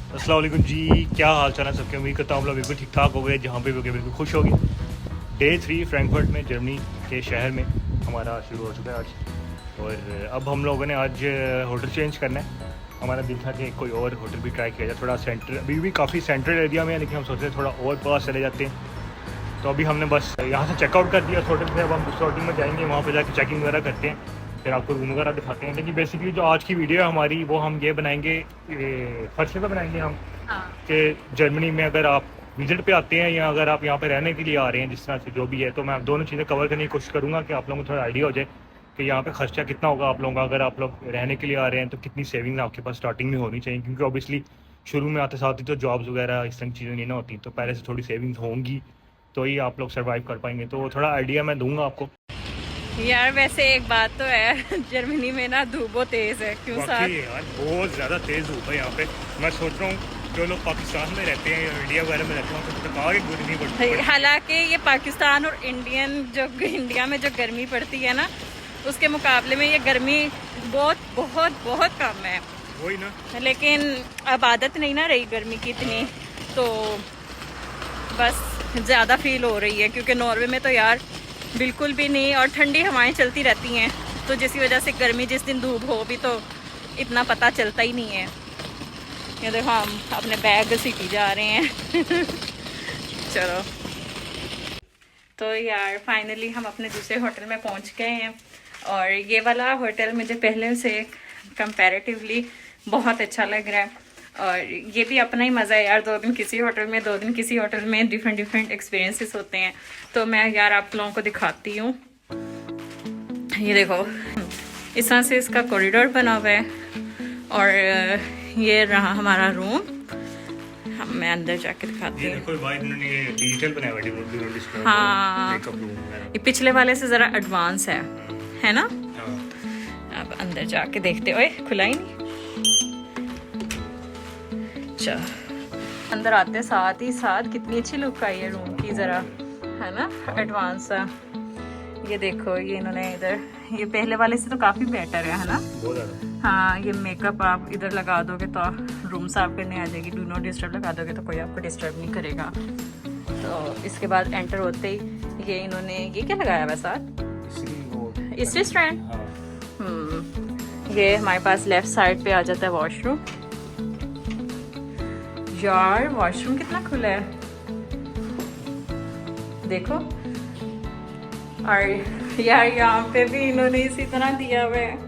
अस्सलाम वालेकुम जी, क्या हाल चाल है सबके। उम्मीद करता हूँ आप लोग बिल्कुल ठीक ठाक हो गए, जहाँ पे भी हो गए बिल्कुल खुश हो गए। डे 3 फ्रैंकफर्ट में, जर्मनी के शहर में हमारा शुरू हो चुका है आज। और अब हम लोगों ने आज होटल चेंज करना है। हमारा दिल था कि कोई और होटल भी ट्राई किया जाए, थोड़ा सेंटर, अभी भी काफ़ी सेंट्रल एरिया में है, लेकिन हम सोच रहे थोड़ा और पास चले जाते हैं। तो अभी हमने बस यहाँ से चेकआउट कर दिया होटल से। अब हम दूसरे होटल में जाएंगे, वहाँ पर जाकर चेकिंग वगैरह करते हैं, फिर आपको रूम वगैरह दिखाते हैं। लेकिन बेसिकली जो आज की वीडियो है हमारी, वो हम ये बनाएंगे, फर्स्ट पे बनाएंगे हम कि जर्मनी में अगर आप विजिट पे आते हैं या अगर आप यहाँ पे रहने के लिए आ रहे हैं, जिस तरह से जो भी है, तो मैं दोनों चीज़ें कवर करने की कोशिश करूँगा कि आप लोगों को थोड़ा आइडिया हो जाए कि यहाँ पे खर्चा कितना होगा आप लोगों का। अगर आप लोग रहने के लिए आ रहे हैं तो कितनी सेविंग आपके पास स्टार्टिंग में होनी चाहिए, क्योंकि ऑब्वियसली शुरू में आते साथ ही तो जॉब्स वगैरह इस तरह की चीज़ें नहीं ना होती, तो पहले से थोड़ी सेविंग्स होंगी तो ही आप लोग सर्वाइव कर पाएंगे। तो थोड़ा आइडिया मैं दूंगा आपको। यार वैसे एक बात तो है, जर्मनी में ना धूप बहुत तेज है। क्यों साथ? यार बहुत ज़्यादा तेज़ धूप है यहाँ पे। मैं सोच रहा हूँ जो लोग पाकिस्तान में रहते हैं या इंडिया वगैरह में रहते हैं उनको तो कहा कि गर्मी पड़ती है। हालांकि ये पाकिस्तान और इंडिया में जो गर्मी पड़ती है ना, उसके मुकाबले में ये गर्मी बहुत बहुत बहुत कम है। वही ना, लेकिन अब आदत नहीं ना रही गर्मी की इतनी, तो बस ज़्यादा फील हो रही है। क्योंकि नॉर्वे में तो यार बिल्कुल भी नहीं, और ठंडी हवाएं चलती रहती हैं, तो जिसकी वजह से गर्मी जिस दिन धूप हो भी तो इतना पता चलता ही नहीं है। ये देखो हम अपने बैग घसीटी जा रहे हैं। चलो, तो यार फाइनली हम अपने दूसरे होटल में पहुंच गए हैं। और ये वाला होटल मुझे पहले से कंपैरेटिवली बहुत अच्छा लग रहा है। और ये भी अपना ही मज़ा है यार, 2 दिन किसी होटल में 2 दिन किसी होटल में, डिफरेंट एक्सपीरियंसेस होते हैं। तो मैं यार आप लोगों को दिखाती हूँ। ये देखो, इस तरह से इसका कॉरिडोर बना हुआ है। और ये रहा हमारा रूम। मैं अंदर जाके दिखाती हूँ। देखो भाई, इन्होंने ये डिजिटल बनाया हुआ है। हाँ, ये पिछले वाले से ज़रा एडवांस है ना। हाँ। अब अंदर जाके देखते। ओए, खुला ही नहीं। चल, अंदर आते साथ ही साथ कितनी अच्छी लुक आई है रूम की, ज़रा है ना एडवांस सा। ये देखो, ये इन्होंने इधर, ये पहले वाले से तो काफ़ी बेटर है ना। बहुत ज़्यादा। हाँ, ये मेकअप आप इधर लगा दोगे तो रूम साफ करने आ जाएगी। डू नॉट डिस्टर्ब लगा दोगे तो कोई आपको डिस्टर्ब नहीं करेगा। तो इसके बाद एंटर होते ही ये इन्होंने ये क्या लगाया हुआ साथ, इस रेस्टोरेंट। ये हमारे पास लेफ्ट साइड पे आ जाता है वॉशरूम। यार वॉशरूम कितना खुला है देखो। और यार यहाँ पे भी इन्होंने इसी तरह दिया हुआ है।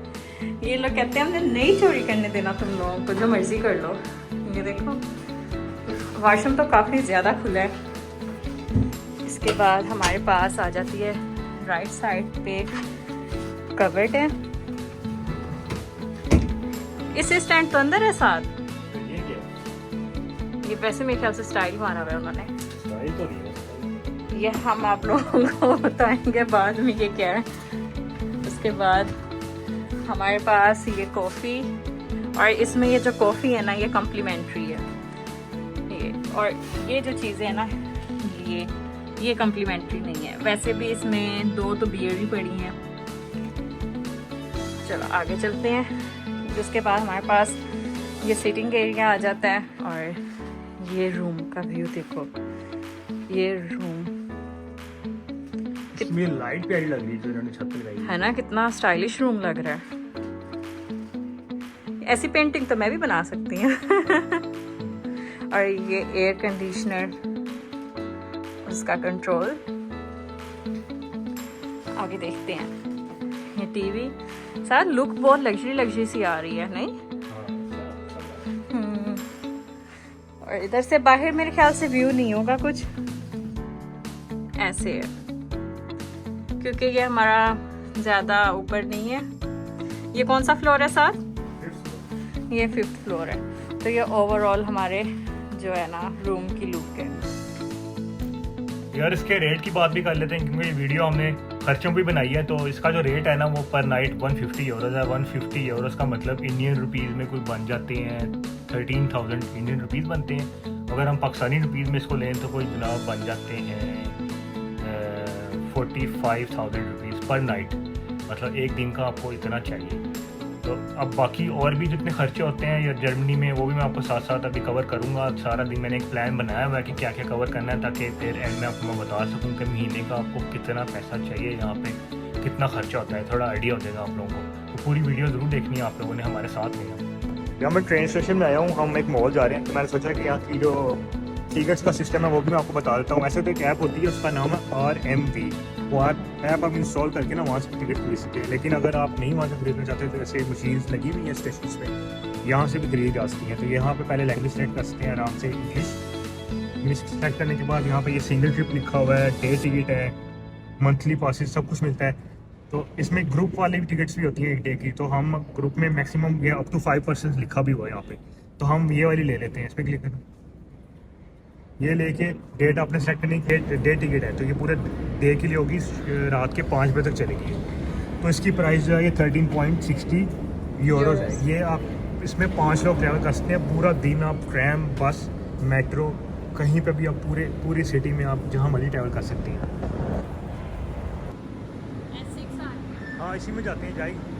ये लोग कहते हैं हमने नहीं चोरी करने देना तुम लोगों को, जो मर्जी कर लो। ये देखो, वॉशरूम तो काफ़ी ज़्यादा खुला है। इसके बाद हमारे पास आ जाती है राइट साइड पे कवर्ड है। इस स्टैंड तो अंदर है साथ। ये वैसे मेरे ख्याल से स्टाइल मारा हुआ है उन्होंने। स्टाइल तो नहीं है, ये हम आप लोगों को बताएंगे बाद में ये क्या है। उसके बाद हमारे पास ये कॉफ़ी, और इसमें ये जो कॉफ़ी है ना, ये कम्प्लीमेंट्री है। ये और ये जो चीज़ें हैं ना, ये कम्प्लीमेंट्री नहीं है। वैसे भी इसमें 2 तो बियर भी पड़ी हैं। चलो आगे चलते हैं। जिसके बाद हमारे पास ये सिटिंग एरिया आ जाता है। और ये रूम का व्यू देखो, ये रूम इसमें लाइट प्यारी लग रही है जो इन्होंने छत पे लगाई है ना, कितना स्टाइलिश रूम लग रहा है। ऐसी पेंटिंग तो मैं भी बना सकती हूँ। और ये एयर कंडीशनर, उसका कंट्रोल। आगे देखते हैं। ये टीवी साथ, लुक बहुत लग्जरी सी आ रही है नहीं। और इधर से बाहर मेरे ख्याल से व्यू नहीं होगा कुछ ऐसे है, क्योंकि ये हमारा ज़्यादा ऊपर नहीं है। ये कौन सा फ्लोर है सर? ये 5th फ्लोर है। तो ये ओवरऑल हमारे जो है ना रूम की लुक है। यार इसके रेट की बात भी कर लेते हैं, क्योंकि वीडियो हमने खर्चों भी बनाई है। तो इसका जो रेट है ना, वो पर नाइट 150 यूरोज़ है। 150 यूरोज़ का मतलब इंडियन रुपीज़ में कुछ बन जाते हैं 13,000 इंडियन रुपीज़ बनते हैं। अगर हम पाकिस्तानी रुपीज़ में इसको लें तो कोई जनाब बन जाते हैं 45,000 रुपीज़ पर नाइट। मतलब एक दिन का आपको इतना चाहिए। तो अब बाकी और भी जितने खर्चे होते हैं या जर्मनी में वो भी मैं आपको साथ साथ अभी कवर करूँगा। सारा दिन मैंने एक प्लान बनाया हुआ है कि क्या क्या कवर करना है, ताकि फिर एंड में आपको मैं बता सकूँ कि महीने का आपको कितना पैसा चाहिए, यहाँ पे कितना खर्चा होता है, थोड़ा आइडिया हो जाएगा आप लोगों को। तो पूरी वीडियो ज़रूर देखनी है आप लोगों ने हमारे साथ में। यहाँ मैं ट्रेन स्टेशन में आया हूँ, हम एक मॉल जा रहे हैं, तो मैंने सोचा कि यहाँ की जो टिकट्स का सिस्टम है वो भी मैं आपको बता देता हूँ। ऐसे तो एक ऐप होती है, उसका नाम है RMV। वो ऐप आप इंस्टॉल करके ना वहाँ से टिकट खरीद सकते हैं। लेकिन अगर आप नहीं वहाँ से खरीदना चाहते तो ऐसे मशीन्स लगी हुई हैं स्टेशन पे, यहाँ से भी खरीदी जा सकती हैं। तो यहाँ पे पहले लैंग्वेज सेलेक्ट कर सकते हैं आराम से, इंग्लिश सेलेक्ट करने के बाद यहाँ पे ये सिंगल ट्रिप लिखा हुआ है, डे टिकट है, मंथली पासेस, सब कुछ मिलता है। तो इसमें ग्रुप वाली भी टिकट्स भी होती हैं एक डे की। तो हम ग्रुप में मैक्सिमम ये अप टू 5% लिखा भी हुआ है यहाँ पे, तो हम ये वाली ले लेते हैं। इस पर क्लिक करें, ये लेके डेट आपने सेलेक्ट करनी है, डे टिकट है तो ये पूरे डे के लिए होगी, रात के 5 बजे तक चलेगी। तो इसकी प्राइस जो है ये 13.60 यूरोज़ है। ये आप इसमें 5 लोग ट्रैवल कर सकते हैं पूरा दिन। आप ट्रैम, बस, मेट्रो, कहीं पे भी आप पूरी सिटी में आप जहाँ मर्जी ट्रैवल कर सकते हैं। हाँ, इसी में जाते हैं, जाएगी।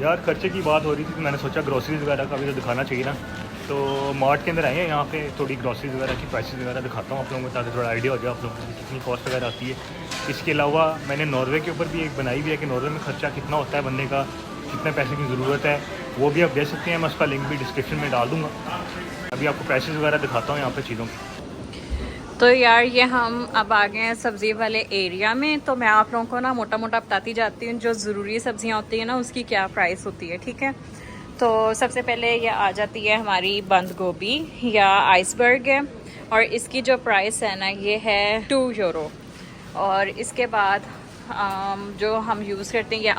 यार खर्चे की बात हो रही थी तो मैंने सोचा ग्रोसरीज वगैरह का भी तो दिखाना चाहिए ना। तो मार्ट के अंदर आए हैं, यहाँ पे थोड़ी ग्रोसरीज वगैरह की प्राइसेस वगैरह दिखाता हूँ आप लोगों को, ताकि थोड़ा आइडिया हो जाए आप लोगों को कितनी कॉस्ट वगैरह आती है। इसके अलावा मैंने नॉर्वे के ऊपर भी एक बनाई हुई है कि नॉर्वे में खर्चा कितना होता है बनने का, कितने पैसे की ज़रूरत है, वो भी आप दे सकते हैं। मैं उसका लिंक भी डिस्क्रिप्शन में डाल दूँगा। अभी आपको प्राइसेस वगैरह दिखाता हूँ यहाँ पर चीज़ों की। तो यार ये हम अब आ गए हैं सब्ज़ी वाले एरिया में। तो मैं आप लोगों को ना मोटा मोटा बताती जाती हूँ जो ज़रूरी सब्जियाँ होती हैं ना उसकी क्या प्राइस होती है, ठीक है। तो सबसे पहले ये आ जाती है हमारी बंद गोभी या आइसबर्ग है, और इसकी जो प्राइस है ना ये है 2 यूरो। और इसके बाद जो हम यूज़ करते हैं ये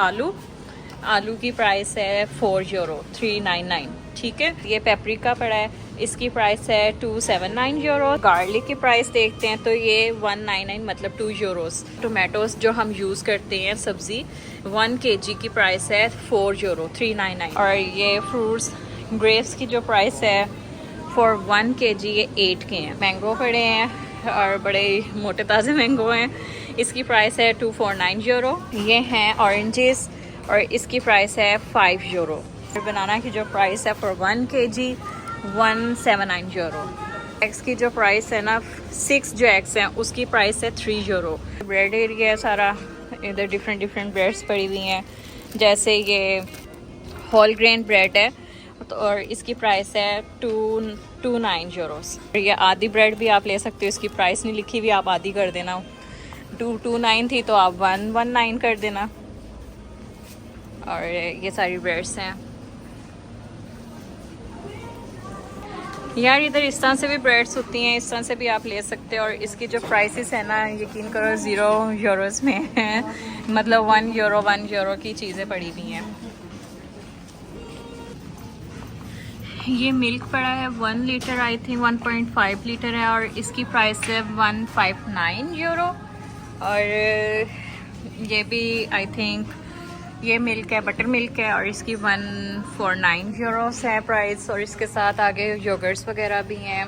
आलू की प्राइस है 4 यूरो, 399, ठीक है। ये पेपरिका पड़ा है, इसकी प्राइस है 279 यूरो। गार्लिक की प्राइस देखते हैं तो ये 199 मतलब 2 यूरोस। टोमेटोज जो हम यूज़ करते हैं सब्ज़ी 1 kg की प्राइस है 4 यूरो, 399। और ये फ्रूट्स ग्रेप्स की जो प्राइस है फॉर 1 kg ये 8 के हैं। मैंगो पड़े हैं और बड़े मोटे ताज़े मैंगो हैं, इसकी प्राइस है 249 यूरो। ये हैं ऑरेंजेस और इसकी प्राइस है 5 यूरो। बनाना की जो प्राइस है फॉर 1 kg 179 यूरो। एग्स की जो प्राइस है ना 6 जो एग्स हैं उसकी प्राइस है 3 यूरो। ब्रेड एरिया है सारा, इधर डिफरेंट ब्रेड्स पड़ी हुई हैं, जैसे ये होल ग्रेन ब्रेड है तो और इसकी प्राइस है 229 यूरोस। ये आधी ब्रेड भी आप ले सकते हो, इसकी प्राइस नहीं लिखी हुई, आप आधी कर देना। 229 थी तो आप 119 कर देना। और ये सारी ब्रेड्स हैं यार। इधर इस तरह से भी ब्रेड्स होती हैं, इस तरह से भी आप ले सकते हो। और इसकी जो प्राइसेस है ना यकीन करो 0 यूरोस में है, मतलब 1 यूरो की चीज़ें पड़ी हुई हैं। ये मिल्क पड़ा है 1 लीटर, आई थिंक 1.5 लीटर है, और इसकी प्राइस है 159 यूरो। और ये भी आई थिंक ये मिल्क है, बटर मिल्क है, और इसकी 149 यूरोस है प्राइस। और इसके साथ आगे योगर्ट्स वगैरह भी हैं।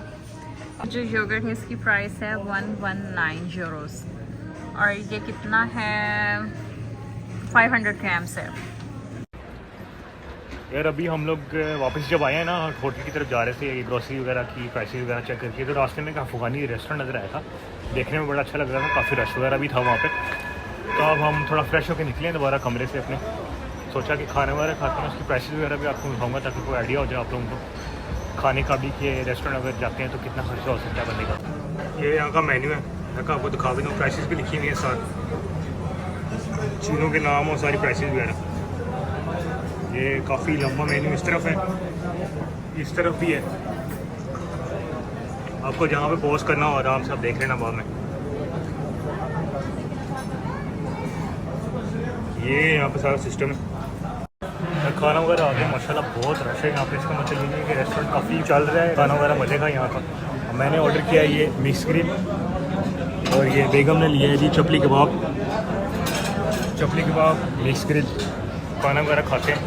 जो योगर्ट है इसकी प्राइस है 119 यूरोस, और ये कितना है 500 ग्राम्स है। यार अभी हम लोग वापस जब आए हैं ना होटल की तरफ जा रहे थे ग्रोसरी वगैरह की प्राइसेस वगैरह चेक करके, तो रास्ते में एक अफगानी रेस्टोरेंट नज़र आया था, देखने में बड़ा अच्छा लग रहा था, काफ़ी रश वगैरह भी था वहाँ पे। तो अब हम थोड़ा फ्रेश होकर निकले हैं दोबारा कमरे से अपने, सोचा कि खाने वगैरह खाते हैं, उसकी प्राइसेस वगैरह भी आपको दिखाऊंगा ताकि कोई आइडिया हो जाए आप लोगों को खाने का भी कि रेस्टोरेंट अगर जाते हैं तो कितना खर्चा हो सकता है बनने का। ये यहाँ का मेन्यू है, यहाँ का आपको दिखा भी दूँ, प्राइसेस भी लिखी हुई है साथ, चीज़ों के नाम और सारी प्राइसेस वगैरह। ये काफ़ी लंबा मेन्यू इस तरफ है, इस तरफ भी है, आपको जहाँ पे पॉज करना हो आराम से आप देख लेना बाद में। ये यहाँ पे सारा सिस्टम है। खाना वगैरह आ गया माशाल्लाह, बहुत रश है यहाँ पे। इसका मतलब ये नहीं है कि रेस्टोरेंट काफ़ी चल रहा है, खाना वगैरह मिलेगा यहाँ का। मैंने ऑर्डर किया है ये मिक्स ग्रिल, और ये बेगम ने लिया है जी चपली कबाब मिक्स ग्रिल। खाना वगैरह खाते हैं,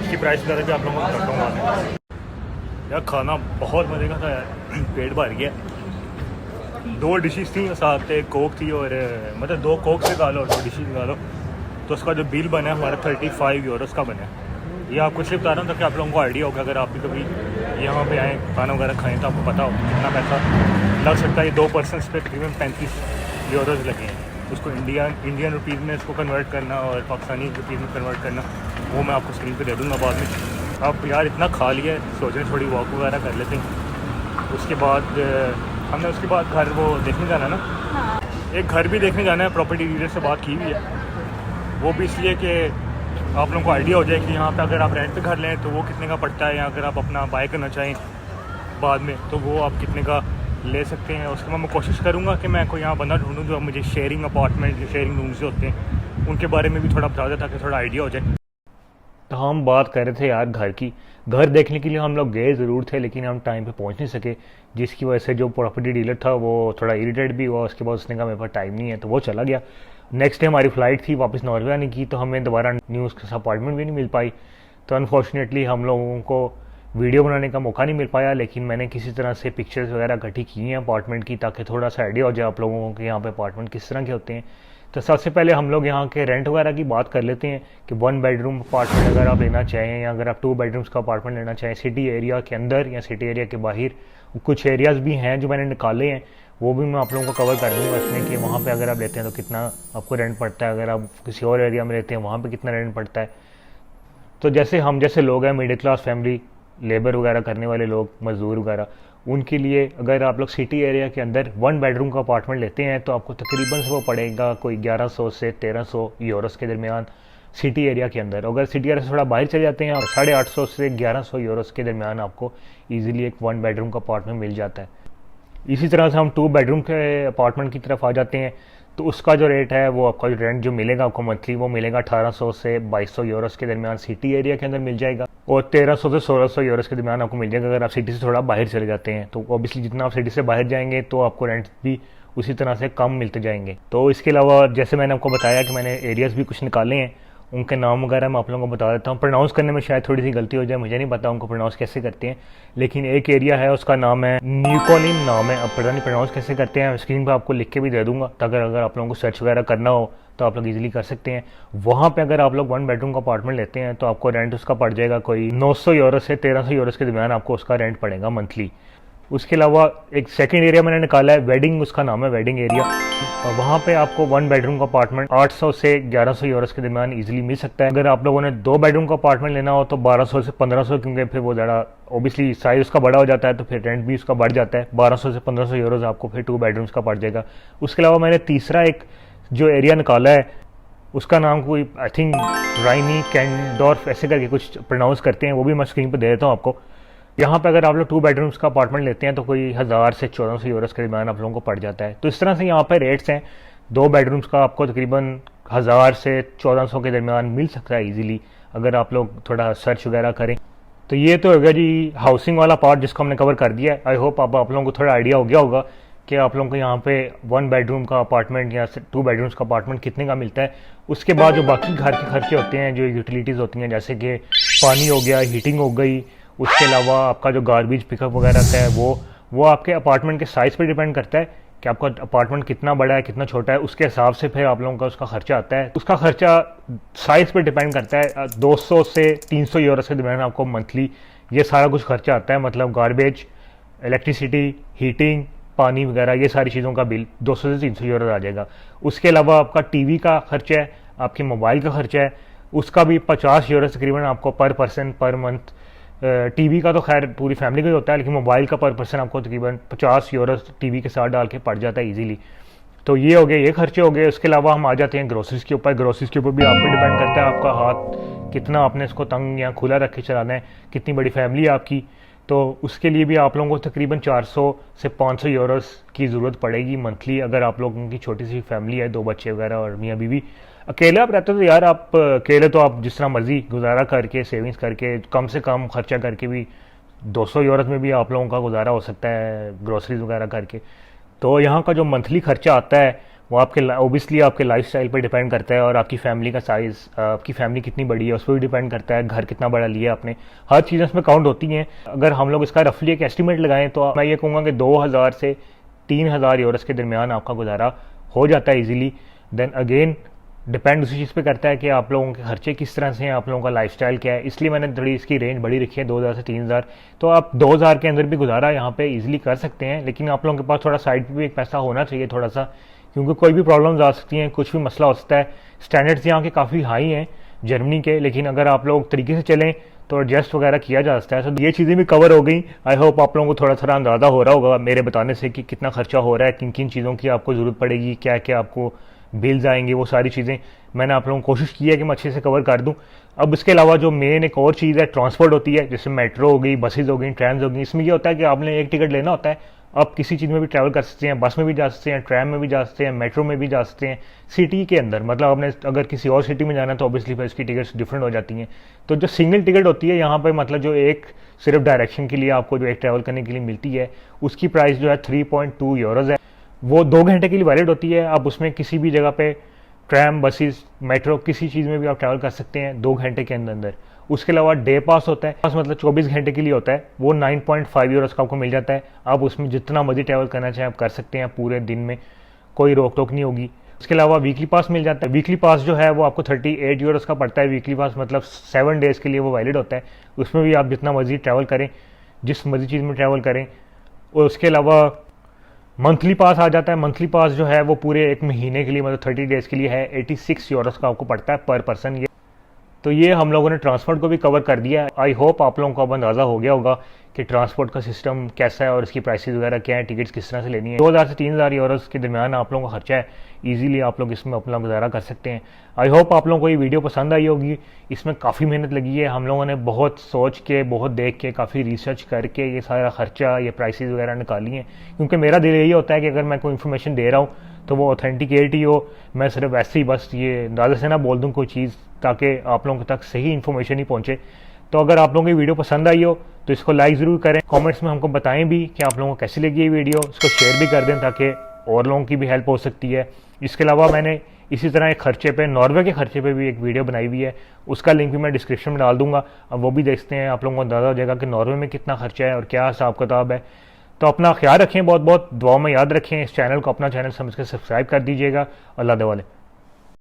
इसकी प्राइस वगैरह भी आप लोगों को बताता हूँ बाद में। यार खाना बहुत मज़े का था यार, पेट भर गया। 2 डिशेस थी साथ, एक कोक थी और मतलब 2 कोक से खा लो और 2 डिशेस खा लो, तो उसका जो बिल बना है हमारा 35 यूरोस का बना है। ये आपको इसलिए बता रहा हूँ ताकि आप लोगों को आइडिया होगा, अगर आप भी कभी यहाँ पे आएँ खाना वगैरह खाएँ तो आपको पता हो कितना पैसा लग सकता है। ये 2 पर्सनस पे तकरीबन 35 यूरोस लगे हैं। उसको इंडियन रुपीज़ में इसको कन्वर्ट करना और पाकिस्तानी रुपीज़ में कन्वर्ट करना, वो मैं आपको स्क्रीन पे दे दूँगा बाद में। आप यार इतना खा लिया है, सोच रहे थोड़ी वॉक वगैरह कर लेते हैं। उसके बाद हमने उसके बाद घर वो देखने जाना ना, एक घर भी देखने जाना है, प्रॉपर्टी डीलर से बात की हुई है। वो भी इसलिए कि आप लोगों को आइडिया हो जाए कि यहाँ पे अगर आप रेंट पे घर लें तो वो कितने का पड़ता है, या अगर आप अपना बाय करना चाहें बाद में तो वो आप कितने का ले सकते हैं। उसके बाद मैं कोशिश करूँगा कि मैं कोई यहाँ बंदा ढूंढूँ जो मुझे शेयरिंग अपार्टमेंट, जो शेयरिंग रूम्स जो होते हैं उनके बारे में भी थोड़ा बता दें ताकि थोड़ा आइडिया हो जाए। तो हम बात कर रहे थे यार घर की। घर देखने के लिए हम लोग गए ज़रूर थे, लेकिन हम टाइम पे पहुंच नहीं सके, जिसकी वजह से जो प्रॉपर्टी डीलर था वो थोड़ा इरिटेट भी हुआ। उसके बाद उसने कहा मेरे पास टाइम नहीं है, तो वो चला गया। नेक्स्ट डे हमारी फ़्लाइट थी वापस नॉर्वे आने की, तो हमें दोबारा न्यूज़ के अपार्टमेंट भी नहीं मिल पाई। तो अनफॉर्चुनेटली हम लोगों को वीडियो बनाने का मौका नहीं मिल पाया, लेकिन मैंने किसी तरह से पिक्चर्स वगैरह इकट्ठी की हैं अपार्टमेंट की, ताकि थोड़ा सा आइडिया हो जाए आप लोगों को यहाँ पे अपार्टमेंट किस तरह के होते हैं। तो सबसे पहले हम लोग यहाँ के रेंट वगैरह की बात कर लेते हैं कि 1 बेडरूम अपार्टमेंट अगर आप लेना चाहें, या अगर आप 2 बेडरूम्स का अपार्टमेंट लेना चाहें सिटी एरिया के अंदर या सिटी एरिया के बाहर, कुछ एरियाज़ भी हैं जो मैंने निकाले हैं, वो भी मैं आप लोगों को कवर कर दूँगा इसमें कि वहाँ पे अगर आप लेते हैं तो कितना आपको रेंट पड़ता है, अगर आप किसी और एरिया में लेते हैं वहाँ पे कितना रेंट पड़ता है। तो जैसे हम जैसे लोग हैं मिडिल क्लास फैमिली, लेबर वगैरह करने वाले लोग, मज़दूर वगैरह, उनके लिए अगर आप लोग सिटी एरिया के अंदर 1 बेडरूम का अपार्टमेंट लेते हैं तो आपको तकरीबन से वो पड़ेगा कोई 1100 से 1300 यूरोस के दरमियान सिटी एरिया के अंदर। अगर सिटी एरिया से थोड़ा बाहर चले जाते हैं और 850 से 1100 यूरोस के दरमियान आपको ईजिली एक 1 बेडरूम का अपार्टमेंट मिल जाता है। इसी तरह से हम 2 बेडरूम के अपार्टमेंट की तरफ आ जाते हैं, तो उसका जो रेट है वो आपका जो रेंट जो मिलेगा आपको मंथली, वो मिलेगा 1800 से 2200 यूरोस के दरमियान सिटी एरिया के अंदर मिल जाएगा, और 1300 से 1600 यूरोस के दरमियान आपको मिल जाएगा अगर आप सिटी से थोड़ा बाहर चले जाते हैं। तो ऑब्वियसली जितना आप सिटी से बाहर जाएंगे तो आपको रेंट भी उसी तरह से कम मिलते जाएंगे। तो इसके अलावा जैसे मैंने आपको बताया कि मैंने एरियाज़ भी कुछ निकाले हैं, उनके नाम वगैरह मैं आप लोगों को बता देता हूँ। प्रोनाउंस करने में शायद थोड़ी सी गलती हो जाए, मुझे नहीं पता उनको प्रोनाउंस कैसे करते हैं, लेकिन एक एरिया है उसका नाम है न्यूकोलिन नाम है। अब पता नहीं प्रोनाउंस कैसे करते हैं, स्क्रीन पर आपको लिख के भी दे दूंगा ताकि अगर आप लोगों को सर्च वगैरह करना हो तो आप लोग इजीली कर सकते हैं। वहाँ पे अगर आप लोग 1 बेडरूम का अपार्टमेंट लेते हैं तो आपको रेंट उसका पड़ जाएगा कोई 900 यूरो से 1300 यूरोस के दरमियान आपको उसका रेंट पड़ेगा मंथली। उसके अलावा एक सेकंड एरिया मैंने निकाला है वेडिंग, उसका नाम है वेडिंग एरिया। वहाँ पे आपको 1 बेडरूम का अपार्टमेंट 800 से 1100 यूरोस के दरमियान इजीली मिल सकता है। अगर आप लोगों ने 2 बेडरूम का अपार्टमेंट लेना हो तो 1200 से 1500, क्योंकि फिर वो ज़्यादा ऑब्वियसली साइज उसका बड़ा हो जाता है तो फिर रेंट भी उसका बढ़ जाता है। 1200 से 1500 यूरोस आपको फिर 2 बेडरूम्स का पड़ जाएगा। उसके अलावा मैंने तीसरा एक जो एरिया निकाला है उसका नाम कोई आई थिंक राइनी कैंडोर्फ ऐसे करके कुछ प्रोनाउंस करते हैं, वो भी मैं स्क्रीन पर दे देता हूँ आपको। यहाँ पे अगर आप लोग 2 बेडरूम्स का अपार्टमेंट लेते हैं तो कोई 1000 से 1400 यूरोस के दरमियान आप लोगों को पड़ जाता है। तो इस तरह से यहाँ पे रेट्स हैं। 2 बेडरूम्स का आपको तकरीबन 1000 से 1400 के दरमियान मिल सकता है इजीली अगर आप लोग थोड़ा सर्च वगैरह करें। तो ये तो होगा जी हाउसिंग वाला पार्ट जिसको हमने कवर कर दिया है। आई होप आप लोगों को थोड़ा आइडिया हो गया होगा कि आप लोगों को यहाँ पे 1 बेडरूम का अपार्टमेंट या 2 बेडरूम्स का अपार्टमेंट कितने का मिलता है। उसके बाद जो बाकी घर के खर्चे होते हैं, जो यूटिलिटीज़ होती हैं, जैसे कि पानी हो गया, हीटिंग हो गई, उसके अलावा आपका जो गार्बेज पिकअप वगैरह रहता है वो आपके अपार्टमेंट के साइज़ पे डिपेंड करता है कि आपका अपार्टमेंट कितना बड़ा है कितना छोटा है, उसके हिसाब से फिर आप लोगों का उसका खर्चा आता है। उसका खर्चा साइज़ पे डिपेंड करता है। 200 से 300 यूरो के दरमियान आपको मंथली ये सारा कुछ खर्चा आता है, मतलब गार्बेज, इलेक्ट्रिसिटी, हीटिंग, पानी वगैरह, ये सारी चीज़ों का बिल 200 से 300 यूरो आ जाएगा। उसके अलावा आपका टीवी का खर्चा है, आपके मोबाइल का खर्चा है, उसका भी 50 यूरो तकरीबन आपको पर पर्सन पर मंथ। टीवी का तो खैर पूरी फैमिली का ही होता है, लेकिन मोबाइल का पर पर्सन आपको तकरीबन 50 यूरो टीवी के साथ डाल के पड़ जाता है इजीली। तो ये हो गए, ये खर्चे हो गए। उसके अलावा हम आ जाते हैं ग्रोसरीज के ऊपर। ग्रोसरीज के ऊपर भी आप पे डिपेंड करता है आपका हाथ कितना आपने इसको तंग या खुला रख के चलाना है, कितनी बड़ी फैमिली है आपकी। तो उसके लिए भी आप लोगों को तकरीबन 400 से 500 यूरोस की ज़रूरत पड़ेगी मंथली, अगर आप लोगों की छोटी सी फैमिली है, 2 बच्चे वगैरह और मियाँ बीवी। अकेले आप रहते हो तो यार आप अकेले तो आप जिस तरह मर्जी गुजारा करके सेविंग्स करके कम से कम खर्चा करके भी 200 यूरोस में भी आप लोगों का गुजारा हो सकता है ग्रोसरीज वगैरह करके। तो यहाँ का जो मंथली खर्चा आता है वो आपके ओबियसली आपके लाइफस्टाइल पर डिपेंड करता है, और आपकी फैमिली का साइज़, आपकी फैमिली कितनी बड़ी है उस पर भी डिपेंड करता है, घर कितना बड़ा लिया आपने, हर चीज़ इसमें काउंट होती हैं। अगर हम लोग इसका रफली एक एस्टिमेट लगाएं तो मैं ये कहूँगा कि 2000 से 3000 यूरोस के दरमियान आपका गुजारा हो जाता है ईजिली। देन अगेन डिपेंड उसी चीज़ पे करता है कि आप लोगों के खर्चे किस तरह से हैं, आप लोगों का लाइफस्टाइल क्या है, इसलिए मैंने थोड़ी इसकी रेंज बड़ी रखी है 2000 से 3000। तो आप 2000 के अंदर भी गुजारा यहाँ पे इजीली कर सकते हैं, लेकिन आप लोगों के पास थोड़ा साइड पे भी एक पैसा होना चाहिए थोड़ा सा, क्योंकि कोई भी प्रॉब्लम्स आ सकती हैं, कुछ भी मसला हो सकता है। स्टैंडर्ड्स यहाँ के काफ़ी हाई हैं जर्मनी के, लेकिन अगर आप लोग तरीके से चलें तो एडजस्ट वगैरह किया जा सकता है। तो ये चीज़ें भी कवर हो गई। आई होप आप लोगों को थोड़ा थोड़ा अंदाज़ा हो रहा होगा मेरे बताने से कि कितना खर्चा हो रहा है, किन किन चीज़ों की आपको ज़रूरत पड़ेगी, क्या क्या आपको बिल्स आएंगे, वो सारी चीज़ें मैंने आप लोगों को कोशिश की है कि मैं अच्छे से कवर कर दूं। अब इसके अलावा जो मेन एक और चीज़ है ट्रांसपोर्ट होती है, जैसे मेट्रो हो गई, बसेज हो गई, ट्रेन हो गई। इसमें ये होता है कि आपने एक टिकट लेना होता है, आप किसी चीज़ में भी ट्रैवल कर सकते हैं, बस में भी जा सकते हैं, ट्रैम में भी जा सकते हैं, मेट्रो में भी जा सकते हैं, सिटी के अंदर। मतलब आपने अगर किसी और सिटी में जाना है तो ऑब्वियसली फिर उसकी टिकट्स डिफरेंट हो जाती हैं। तो जो सिंगल टिकट होती है यहाँ पर, मतलब जो एक सिर्फ डायरेक्शन के लिए आपको जो एक ट्रैवल करने के लिए मिलती है, उसकी प्राइस जो है 3.2 यूरोज़ है। वो 2 घंटे के लिए वैलिड होती है। आप उसमें किसी भी जगह पे ट्रैम, बसेस, मेट्रो, किसी चीज़ में भी आप ट्रैवल कर सकते हैं 2 घंटे के अंदर। उसके अलावा डे पास होता है, पास मतलब 24 घंटे के लिए होता है, वो 9.5 यूरोज़ का आपको मिल जाता है। आप उसमें जितना मर्जी ट्रैवल करना चाहें आप कर सकते हैं पूरे दिन में, कोई रोक टोक नहीं होगी। उसके अलावा वीकली पास मिल जाता है। वीकली पास जो है वो आपको 38 यूरोज़ का पड़ता है। वीकली पास मतलब 7 डेज़ के लिए वो वैलिड होता है। उसमें भी आप जितना मर्जी ट्रैवल करें, जिस मर्जी चीज़ में ट्रैवल करें। और उसके अलावा मंथली पास आ जाता है। मंथली पास जो है वो पूरे 1 महीने के लिए, मतलब 30 डेज़ के लिए है, 86 यूरोज़ का आपको पड़ता है पर पर्सन। ये तो ये हम लोगों ने ट्रांसपोर्ट को भी कवर कर दिया है। आई होप आप लोगों को अब अंदाज़ा हो गया होगा कि ट्रांसपोर्ट का सिस्टम कैसा है और इसकी प्राइसेस वगैरह क्या है, टिकट्स किस तरह से लेनी है। 2000 से 3000 यूरोज़ के दरमियान आप लोगों का खर्चा है, इजीली आप लोग इसमें अपना गुजारा कर सकते हैं। आई होप आप लोगों को ये वीडियो पसंद आई होगी। इसमें काफ़ी मेहनत लगी है, हम लोगों ने बहुत सोच के, बहुत देख के, काफ़ी रिसर्च करके ये सारा खर्चा, ये प्राइसेस वगैरह निकाली हैं, क्योंकि मेरा दिल यही होता है कि अगर मैं कोई इन्फॉर्मेशन दे रहा हूँ तो वो ऑथेंटिकेट हो। मैं सिर्फ ऐसे ही बस ये अंदाज़े से ना बोल दूँ कोई चीज़, ताकि आप लोगों तक सही इन्फॉर्मेशन ही पहुँचे। तो अगर आप लोगों की वीडियो पसंद आई हो तो इसको लाइक ज़रूर करें, कमेंट्स में हमको बताएं भी कि आप लोगों को कैसी लगी ये वीडियो, इसको शेयर भी कर दें ताकि और लोगों की भी हेल्प हो सकती है। इसके अलावा मैंने इसी तरह एक खर्चे पे, नॉर्वे के खर्चे पे भी एक वीडियो बनाई हुई है, उसका लिंक भी मैं डिस्क्रिप्शन में डाल दूंगा। अब वो भी देखते हैं, आप लोगों को अंदाज़ा हो जाएगा कि नॉर्वे में कितना खर्चा है और क्या हिसाब किताब है। तो अपना ख्याल रखें, बहुत बहुत दुआ में याद रखें। इस चैनल को अपना चैनल समझ कर सब्सक्राइब कर दीजिएगा। अल्लाह दे वाले।